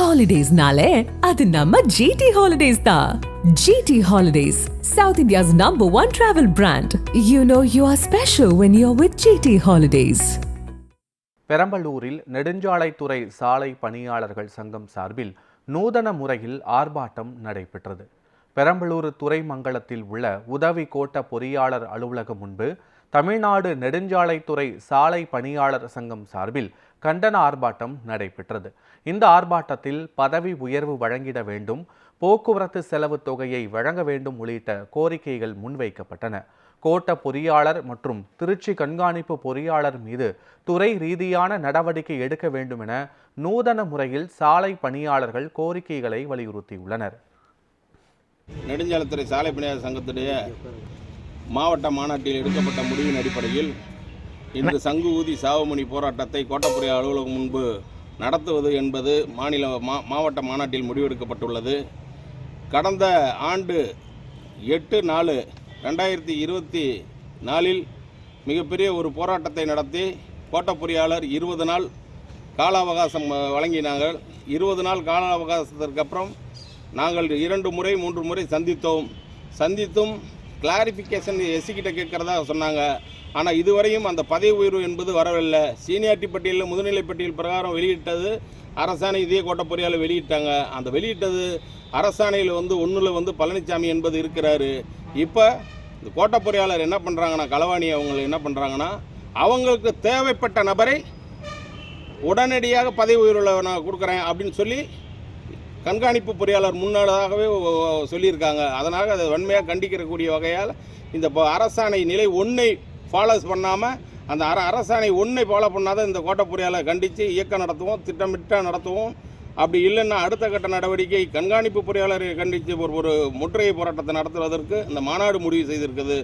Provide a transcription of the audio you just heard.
Holidays-nale, adu namma GT Holidays da. GT Holidays, South India's #1 travel brand. You know you are special when you're with GT Holidays. பெரம்பலூரில் நெடுஞ்சாலைத்துறை சாலை பணியாளர்கள் சங்கம் சார்பில் நூதன முறையில் ஆர்ப்பாட்டம் நடைபெற்றது. பெரம்பலூர் துறைமங்கலத்தில் உள்ள உதவி கோட்ட பொறியாளர் அலுவலகம் முன்பு தமிழ்நாடு நெடுஞ்சாலைத்துறை சாலை பணியாளர் சங்கம் சார்பில் கண்டன ஆர்ப்பாட்டம் நடைபெற்றது. இந்த ஆர்ப்பாட்டத்தில் பதவி உயர்வு வழங்கிட வேண்டும், போக்குவரத்து செலவு தொகையை வழங்க வேண்டும் உள்ளிட்ட கோரிக்கைகள் முன்வைக்கப்பட்டன. கோட்ட பொறியாளர் மற்றும் திருச்சி கண்காணிப்பு பொறியாளர் மீது துறை ரீதியான நடவடிக்கை எடுக்க வேண்டும் என நூதன முறையில் சாலை பணியாளர்கள் கோரிக்கைகளை வலியுறுத்தியுள்ளனர். நெடுஞ்சாலைத்துறை சாலை பணியாளர் சங்கத்துடைய மாவட்ட மாநாட்டில் எடுக்கப்பட்ட முடிவின் அடிப்படையில் இன்று சங்கு ஊதி சாவுமணி போராட்டத்தை கோட்ட பொறியாளர் அலுவலகம் முன்பு நடத்துவது என்பது மாவட்ட மாநாட்டில் முடிவெடுக்கப்பட்டுள்ளது. கடந்த ஆண்டு 8/4/2024 மிகப்பெரிய ஒரு போராட்டத்தை நடத்தி கோட்ட பொறியாளர் 20 நாள் கால அவகாசம் வழங்கினார்கள். 20 நாள் கால அவகாசத்திற்கு அப்புறம் நாங்கள் 2 முறை 3 முறை சந்தித்தும் கிளாரிஃபிகேஷன் எஸ்சிக்கிட்ட கேட்கறதா சொன்னாங்க. ஆனால் இதுவரையும் அந்த பதவி உயர்வு என்பது வரவில்லை. சீனியாரிட்டி பட்டியலில் முதுநிலை பட்டியல் பிரகாரம் வெளியிட்டது அரசாணை இதே கோட்ட பொறியாளர் வெளியிட்டாங்க. அந்த வெளியிட்டது அரசாணையில் ஒன்றில் பழனிசாமி என்பது இருக்கிறாரு. இப்போ இந்த கோட்ட பொறியாளர் என்ன பண்ணுறாங்கன்னா, களவாணி அவங்க என்ன பண்ணுறாங்கன்னா, அவங்களுக்கு தேவைப்பட்ட நபரை உடனடியாக பதவி உயர்வு நான் கொடுக்குறேன் அப்படின்னு சொல்லி கண்காணிப்பு பொறியாளர் முன்னதாகவே சொல்லியிருக்காங்க. அதனால் அதை வன்மையாக கண்டிக்கக்கூடிய வகையால் இந்த அரசாணை நிலை 1ஐ ஃபாலோ பண்ணாமல், அந்த அரசாணை 1ஐ ஃபாலோ பண்ணாத இந்த கோட்ட பொறியாளர் கண்டித்து இயக்கம் நடத்துவோம், திட்டமிட்ட நடத்துவோம். அப்படி இல்லைன்னா அடுத்த கட்ட நடவடிக்கை கண்காணிப்பு பொறியாளரை கண்டித்து ஒரு முற்றுகை போராட்டத்தை நடத்துவதற்கு இந்த மாநாடு முடிவு செய்திருக்குது.